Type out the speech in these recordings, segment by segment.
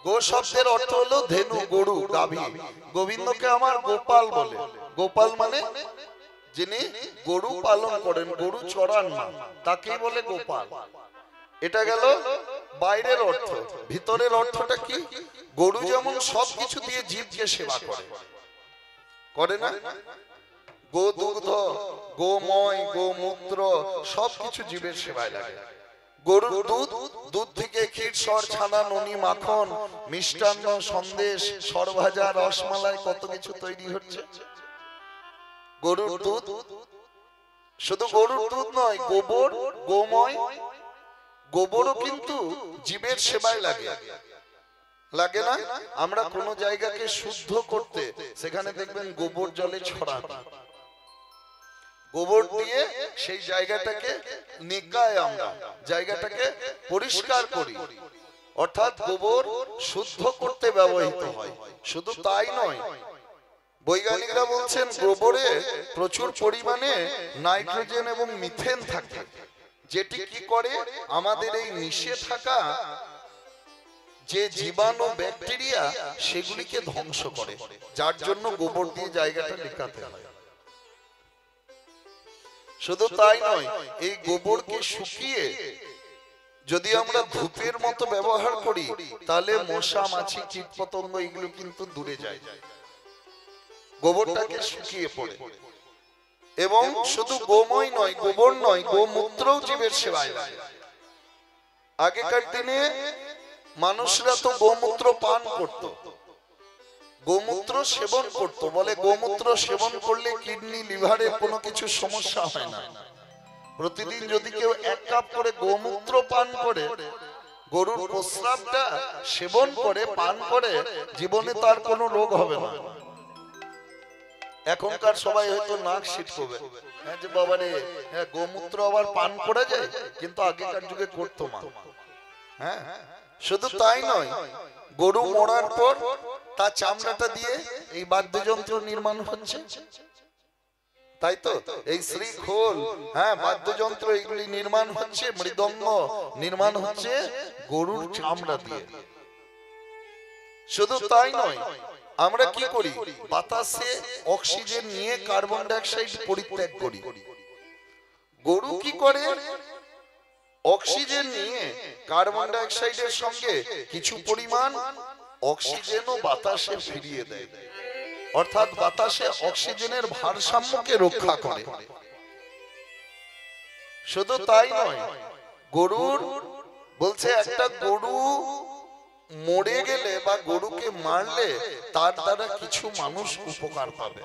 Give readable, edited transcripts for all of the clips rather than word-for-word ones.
গো শব্দের অর্থ হলো ধেনু, গরু, গাভী। গোবিন্দকে আমার গোপাল বলে। গোপাল মানে যিনি গরু পালন করেন, গরু চড়ান না, তাকেই বলে গোপাল। এটা গেল বাইরের অর্থ। ভিতরের অর্থটা কি? গরু যেমন সবকিছু দিয়ে জীবকে সেবা করে, করে না? গো দুগ্ধ, গোময়, গোমূত্র সবকিছু জীবের সেবায় লাগে। গরুর দুধ, দুধ থেকে ক্ষীর, সর, ছানা, ননি, মাখন, মিষ্টান্ন, সন্দেশ, সরভাজা, রসমালাই, কত কিছু তৈরি হচ্ছে গরুর দুধ। শুধু গরুর দুধ নয়, গোবর, গোময়, গোবরও কিন্তু জীবের সেবায় লাগে, লাগে না? আমরা কোন জায়গাকে শুদ্ধ করতে সেখানে দেখবেন গোবর জলে ছড়ানো, গোবর দিয়ে সেই জায়গাটাকে নিকায়, আমরা জায়গাটাকে পরিষ্কার করি, অর্থাৎ গোবর শুদ্ধ করতে ব্যবহৃত হয়। শুধু তাই নয়, বৈজ্ঞানিকরা বলছেন গোবরে প্রচুর পরিমাণে নাইট্রোজেন এবং মিথেন থাকে, যেটি কি করে আমাদের এই মিশে থাকা যে জীবাণু, ব্যাকটেরিয়া, সেগুলিকে ধ্বংস করে, যার জন্য গোবর দিয়ে জায়গাটা নিকাতে হয়। শুধু তাই নয়, এই গোবরকে শুকিয়ে যদি আমরা ধূপের মতো ব্যবহার করি, তাহলে মশা, মাছি, কীটপতঙ্গ এগুলো কিন্তু দূরে যায়, গোবরটাকে শুকিয়ে পড়ে। এবং শুধু গোময় নয়, গোবর নয়, গোমূত্রও জীবের সেবায় লাগে। আগেকার দিনে মানুষরা তো গোমূত্র পান করত, গোমূত্র সেবন করত, বলে গোমূত্র সেবন করলে কিডনি, লিভারের কোনো কিছু সমস্যা হয় না। প্রতিদিন যদি কেউ 1 কাপ করে গোমূত্র পান করে, গরুর প্রস্রাবটা সেবন করে, পান করে, জীবনে তার কোনো রোগ হবে না। এখনকার সবাই হয়তো নাক ছিটকবে, হ্যাঁ যে বাবা রে, হ্যাঁ গোমূত্র আবার পান করা যায়, কিন্তু আগেকার যুগে করতো মা। হ্যাঁ, শুধু তাই নয়, গরু মরার পর তার চামড়াটা দিয়ে এই বাদ্যযন্ত্র নির্মাণ হচ্ছে, তাই তো? এই শ্রীখোল, হ্যাঁ বাদ্যযন্ত্র, এগুলি নির্মাণ হচ্ছে, মৃদঙ্গ নির্মাণ হচ্ছে গরুর চামড়া দিয়ে। শুধু তাই নয়, আমরা কি করি? বাতাসে অক্সিজেন নিয়ে কার্বন ডাই অক্সাইড পরিত্যাগ করি। গরু কি করে? অক্সিজেন নিয়ে কার্বন ডাই অক্সাইডের সঙ্গে কিছু পরিমাণ অক্সিজেনও বাতাসে ফিরিয়ে দেয়, অর্থাৎ বাতাসে অক্সিজেনের ভারসাম্যকে রক্ষা করে। শুধু তাই নয়, গরুর বলছে একটা গরু মরে গেলে বা গরুকে মারলে তার দ্বারা কিছু মানুষ উপকার পাবে,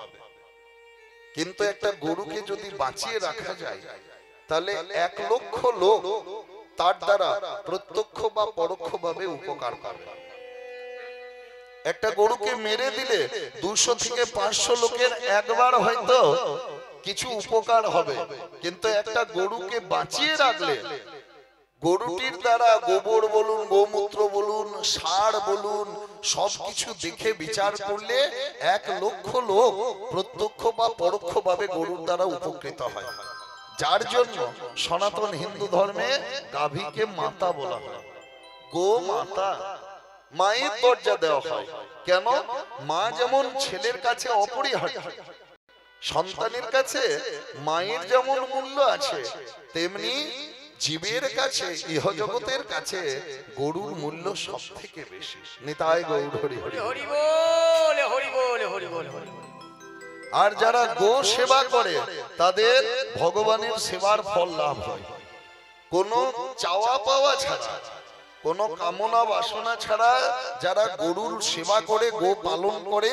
কিন্তু একটা গরুকে যদি বাঁচিয়ে রাখা যায়, তাহলে 1 লক্ষ লোক তার দ্বারা প্রত্যক্ষ বা পরোক্ষভাবে উপকার পাবে। একটা গরুকে মেরে দিলে 200 থেকে 500 লোকের একবার হয়তো কিছু উপকার হবে, কিন্তু একটা গরুকে বাঁচিয়ে রাখলে গরুটির দ্বারা গোবর বলুন, গোমূত্র বলুন, সার বলুন, সবকিছু দেখে বিচার করলে 1 লক্ষ লোক প্রত্যক্ষ বা পরোক্ষভাবে গরুর দ্বারা উপকৃত হয়। যার জন্য সনাতন হিন্দু ধর্মে গাভীকে মাতা বলা হয়, গো মাতা, মায়ের দরজা দেওয়া হয়। কেন? মা যেমন ছেলের কাছে অপরিহার্য, সন্তানের কাছে মায়ের যেমন মূল্য আছে, তেমনি জীবের কাছে, ইহজগতের কাছে গরুর মূল্য সব থেকে বেশি। নিতাই গৌর হরি হরি হরি বল, হরি বল, হরি বল, হরি বল। আর যারা গো সেবা করে তাদের ভগবানের সেবার ফল লাভ হয়, কোনো চাওয়া পাওয়া ছাড়া, কোনো কামনা বাসনা ছাড়া যারা গরুর সেবা করে, গো পালন করে,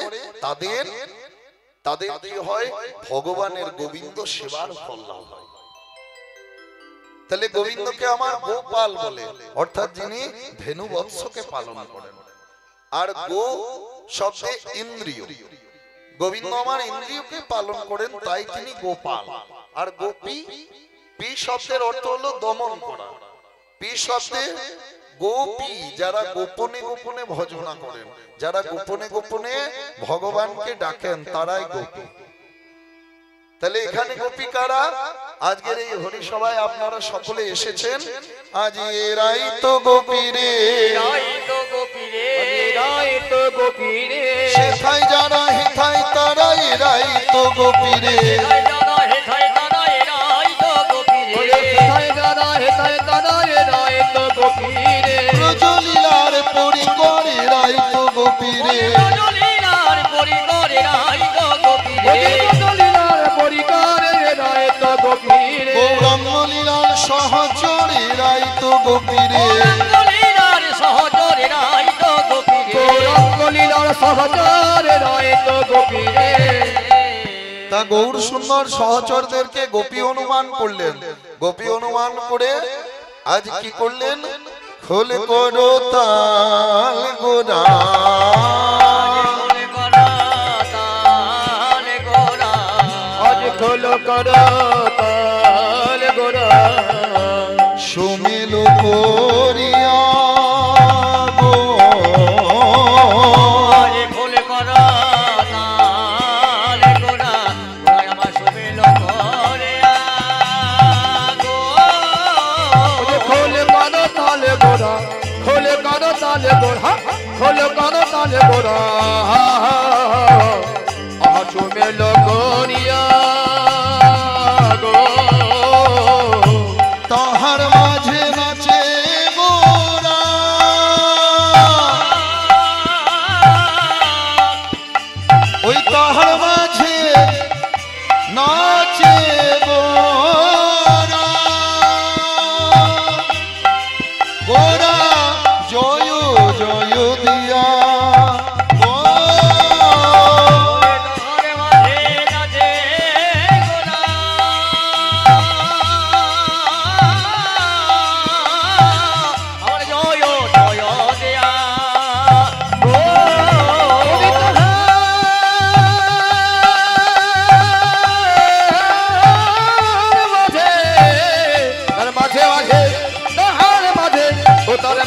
তাদের কি হয়? ভগবানের গোবিন্দ সেবার ফল লাভ হয়। তাহলে গোবিন্দকে আমার গোপাল বলে, অর্থাৎ যিনি ধেনু বৎসকে পালন করেন। আর গো শব্দে ইন্দ্রিয়, গোবিন্দ আমার ইন্দ্রিয়কে পালন করেন, তাই তিনি গোপাল। আর গোপী, পি শব্দের অর্থ হলো দমন করা। পি শব্দে গোপী, যারা গোপনে গোপনে ভজনা করেন, যারা গোপনে গোপনে ভগবানকে ডাকেন, তারাই গোপী। তাহলে এখানে গোপী কারা? আজকের এই হরি সভায় আপনারা সকলে এসেছেন, আজ এরাই তো গোপী রে, গোপীরে সেথায় যারা হেথায় তারা এরাই তো গোপীরে প্রজলীলার পরিকর এরাই তো গোপীরে গৌরাঙ্গলীলার সহচর এরাই তো গোপীরে তা গৌর সুন্দর সহচরদেরকে গোপী অনুমান করলেন। গোপী অনুমান করে আজ কি করলেন? খোল করো তাল গোরা, আজ খোল করো তাল গোরা, সুমিল করিয়া গো, আজ খোল করো তাল গোরা, আমার সুমিল করিয়া গো, খোল করো তাল গোরা, খোল করো তাল গোরা, খোল করো তাল গোরা, আজ সুমিল করিয়া গো, তাহার মাঝে নাচে গোরা, ওই তাহার মাঝে নাচে গোরা, গোরা জয় জয় দিয়া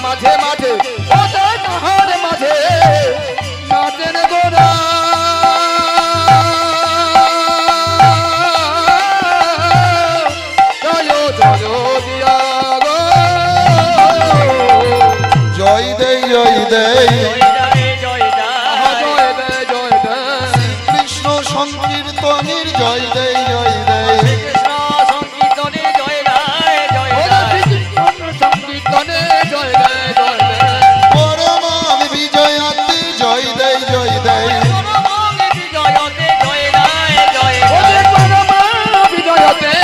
মাঝে মাঝে তাহার মাঝে নাচেন গোরা, জয় জয় দিয়া গো, জয় দেই জয় দেই শ্রীকৃষ্ণ সংকীর্তনের জয় দেই জয় দেই, সংকীর্তনে জয় দেয় জয় দেয়, পরমাম বিজয়াতে জয় দেই জয় দেই,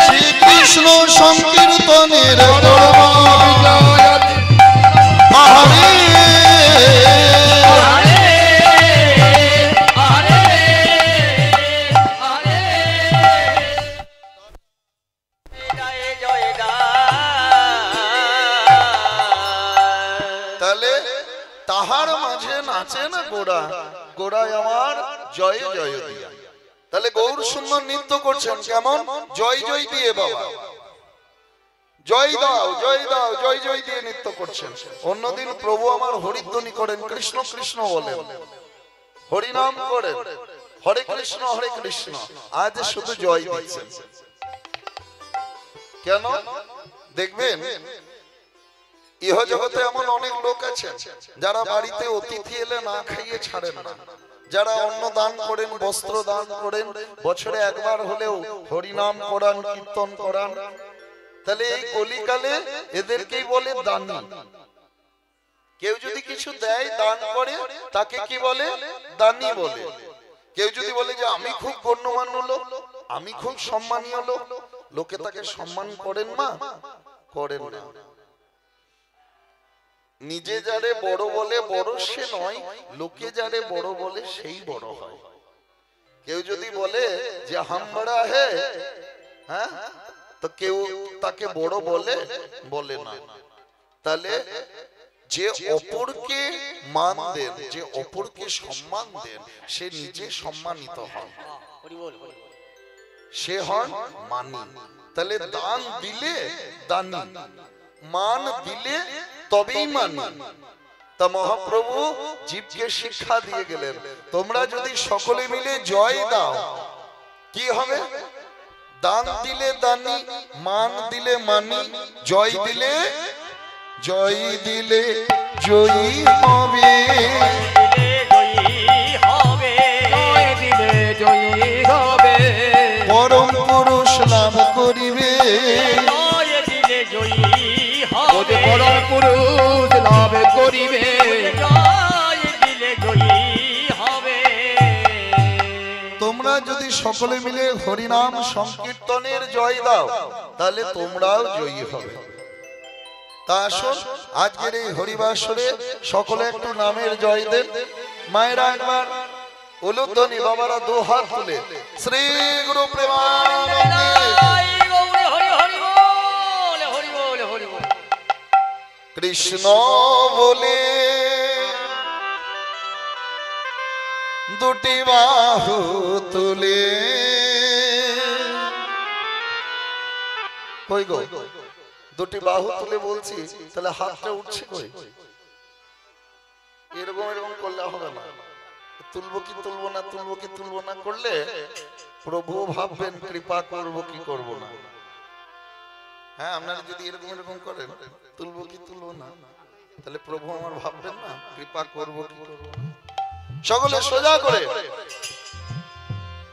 শ্রীকৃষ্ণ সংকীর্তনের তাহলে তাহার মাঝে নাচে না গোড়া, গোড়ায় আমার জয় জয় দিয়া। তাহলে গৌর সুন্দর নৃত্য করছেন কেমন? জয় জয় দিয়ে বাবা, জয় দাও জয় দাও জয় জয় দিয়ে নৃত্য করছেন। অন্যদিন প্রভু আমার হরিধ্বনি করেন, কৃষ্ণ কৃষ্ণ বলেন, হরিনাম করেন, হরে কৃষ্ণ হরে কৃষ্ণ। আজ শুধু জয় দিচ্ছেন কেন? দেখবেন ইহ জগতে এমন অনেক লোক আছে যারা বাড়িতে অতিথি এলে না খাইয়ে ছাড়েন না, যারা অন্ন দান করেন, বস্ত্র দান করেন, বছরে একবার হলেও হরিনাম করান, কীর্তন করান। তাহলে এই কলিকালে এদেরকেই বলে দানী। কেউ যদি কিছু দেয়, দান করে, তাকে কি বলে? দানী বলে। কেউ যদি বলে যে আমি খুব গণ্যমান্য লোক, আমি খুব সম্মানীয় লোক, লোকে তাকে সম্মান করেন না, করেন না। নিজে যারে বড় বলে বড় সে নয়, লোকে যারে বড় বলে সেই বড় হয়। কেউ যদি বলে যে হাম বড়া হে, হ্যাঁ, তো কেউ তাকে বড় বলে বলে না। তাহলে যে অপরকে মান দেন, যে অপরকে সম্মান দেন, সে নিজে সম্মানিত হন, সে হন মানি। তাহলে দান দিলে দানি, মান দিলে তবেই মানি। তা মহাপ্রভু জীবকে শিক্ষা দিয়ে গেলেন, তোমরা যদি সকলে মিলে জয় দাও কি হবে? দান দিলে দানি, মান দিলে মানি, জয় দিলে জয় দিলে জয়ী হবে। পুরুষ লাভ করিবে জয় দিলে জয়ী হবে। তোমরা যদি সকলে মিলে হরিনাম সংকীর্তনের জয় দাও তাহলে তোমরাও জয়ী হবে। তা আসুন আজকের এই হরিবাসরে সকলে একটু নামের জয় দেন। মায়েরা একবার উলুধ্বনি, বাবারা দু হাত তুলে শ্রী গুরু প্রেমানন্দে। জয় গৌরী হরি হরি বল, হরি বল, হরি বল। কৃষ্ণ বলে দুটি বাহু তুলে, কই গো দুটি বাহু তুলে বলছি, তাহলে হাতটা উঠছে কই? এরকম এরকম করলে হবে না। তুলবো কি তুলবো না, তুলবো কি তুলবো না করলে প্রভু ভাববেন কৃপা করব কি করব না। হ্যাঁ, আপনারা যদি এরকম এরকম করেন তুলবো কি তুলবো না, তাহলে প্রভু আমার ভাববেন না কৃপা করব কি করব না। সকলে সোজা করে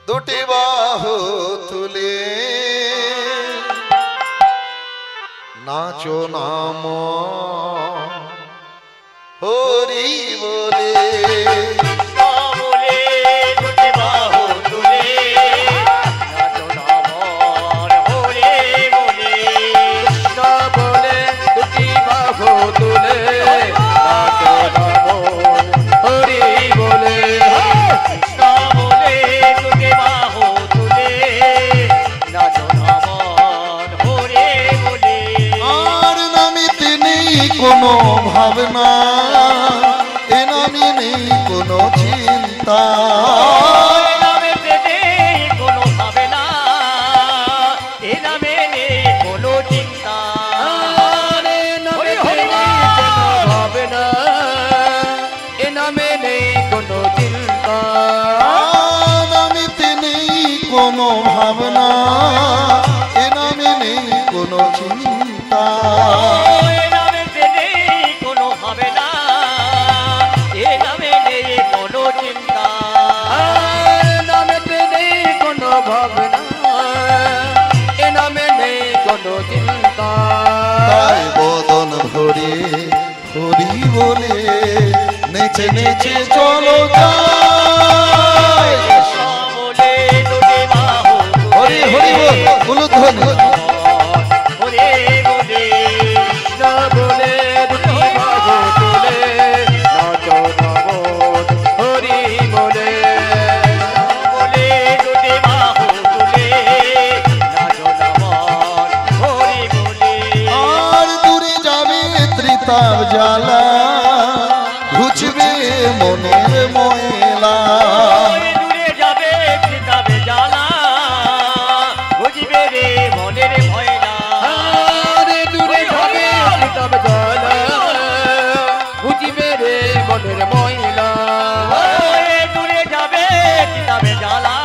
দুটি বাহু তুলে নাচো নাম হরি বলে। বলে দুটি বাহু তুলে নাচো নাম হরি বলে। কৃষ্ণ বলে দুটি বাহু তুলে নাচো নাম হরি বলে। কৃষ্ণ বলে দুটি বাহু তুলে নাচো নাম হরি বলে। আর নামিতে নেই কোনো ভাবনা, এ নামে নেই কোনো চিন্তা। এ নামে নেই কোনো ভাবনা, এ নামে নেই কোনো চিন্তা। আরে নামে নেই কোনো ভাবনা, এ নামে নেই কোনো চিন্তা। নামিতে নেই কোনো ভাবনা, এ নামে নেই কোনো চিন্তা। এ নামে নেই কোনো ভাবনা, এ নামে নেই কোনো চিন্তা। আর নামেতে নেই কোনো ভাবনা, এ নামে নেই কোনো চিন্তা। তাই বদন ভরে হরি বলে নেচে নেচে চলো যাই। বলে দুটি বাহু হরি হরি বল উলুধ্বনি। হরি বলে। কৃষ্ণ বলে দুটি বাহু তুলে নাচো নম হরি বলে। বলে দুটি বাহু তুলে নাচো নাম হরি বলে। আর দূরে যাবে ত্রিতাপ জ্বালা, ঘুচবে মনের ময়লা। ওই দূরে যাবে কিতাবে জ্বালা, বুঝবে রে মনের ময়লা। আরে দূরে যাবে কিতাব জ্বালা, বুঝিবে রে মনের ময়লা। ওই দূরে যাবে কিতাবে জ্বালা,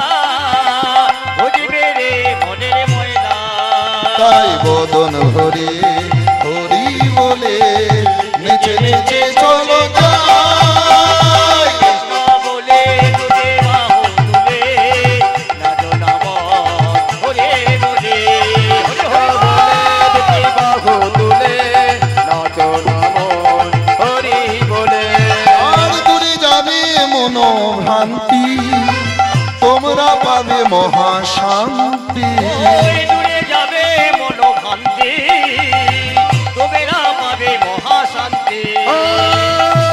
বুঝবে রে মনের ময়লা। তাই বদন ভরে হরি বলে নেচে নেচে চলো যাই। কৃষ্ণ বলে দুটি বাহু তুলে নাচো নাম হরি বলে। দুটি বাহু তুলে নাচো নম হরি বলে। আর দূরে যাবে মনোভ্রান্তি, তোমরা পাবে মহাশান্তি। ওই দূরে যাবে মনোভ্রান্তি, তোমরা পাবে মহাশান্তি।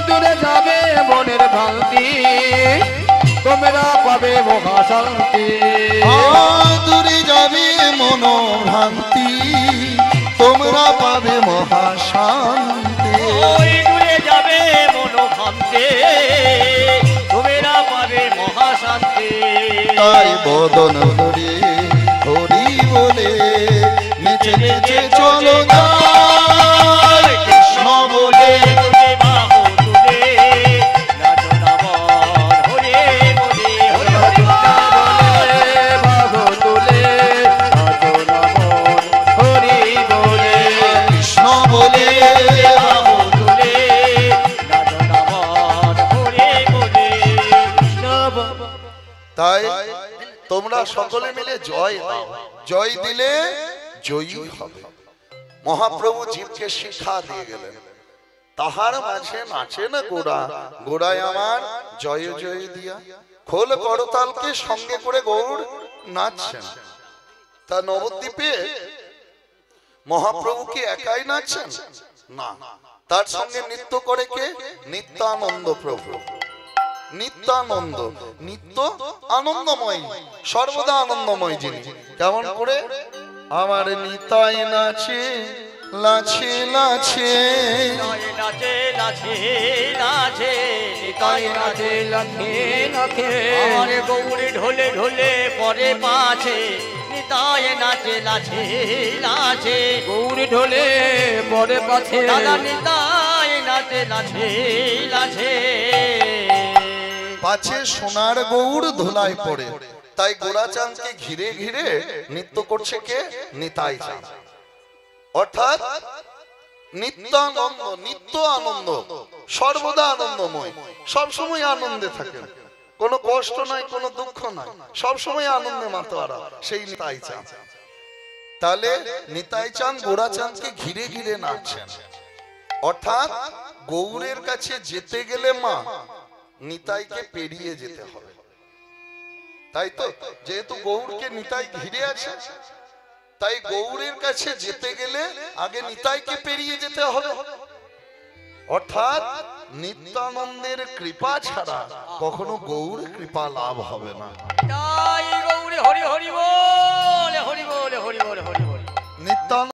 দূরে যাবে মনের ভ্রান্তি, তোমরা পাবে মহাশান্তি। দূরে যাবে মনোভ্রান্তি, তোমরা পাবে মহাশান্তি। ওই দূরে যাবে মনোভ্রান্তি, তোমরা পাবে মহাশান্তি। তাই বদন হরি হরি বলে নেচে নেচে চলো যাই। কৃষ্ণ বলে দুটি বাহু তুলে নাচো নাম হরি বলে। হরি হরি বল। বাহু তুলে নাচো নম হরি বলে। কৃষ্ণ বলে বাহু তুলে নাচো নাম হরি বলে। তাই তোমরা সকলে মিলে জয় দাও। জয় দিলে জয়ী হবে। মহাপ্রভু জীবকে শিক্ষা দিয়ে গেলেন তাহার মাঝে নাচে না গোড়া, গোড়ায় আমার জয় জয় দিয়া। খোল করতালকে সঙ্গে করে গৌর নাচছেন। তা নবদ্বীপে মহাপ্রভু কি একাই নাচছেন? না, তার সঙ্গে নৃত্য করে কে? নিত্যানন্দ প্রভু। নিত্যানন্দ, নিত্য আনন্দময়, সর্বদা আনন্দময় যিনি। কেমন করে? আমার নিতাই নাচে লাছে লাছে, নাচে নাচে নাচে তাই নাচে লাখে লাখে, আমার গৌরী ঢোলে ঢোলে পরে পাছে, নিতাই নাচে লাচে লাচে, গৌরী ঢোলে পরে পাছে, দাদা নিতাই নাচে লাচে লাচে। পাছে সোনার গৌড় ধুলায় পড়ে। তাই গোরাচাঁদকে ঘিরে ঘিরে নৃত্য করছে কে? নিতাই চাঁদ। অর্থাৎ নিত্যানন্দ, নিত্য আনন্দ, সর্বদা আনন্দময়, সবসময় আনন্দে থাকেন, কোনো কষ্ট নাই, কোনো দুঃখ নাই, সবসময় আনন্দে মাতোয়ারা, সেই নিতাই চাঁদ। তাহলে নিতাই চাঁদ গোরাচাঁদকে ঘিরে ঘিরে নাচছেন। অর্থাৎ গৌরের কাছে যেতে গেলে মা নিতাইকে পেরিয়ে যেতে হবে, তাই তো? যেহেতু গৌরকে নিতাই ঘিরে আছে, তাই গৌরের কাছে যেতে গেলে আগে নিতাইকে পেরিয়ে যেতে হবে। অর্থাৎ নিত্যানন্দের কৃপা ছাড়া কখনো গৌর কৃপা লাভ হবে না। তাই গৌরী হরি হরি বল, হরি বল, হরি বল, হরি বল। নিত্যানন্দ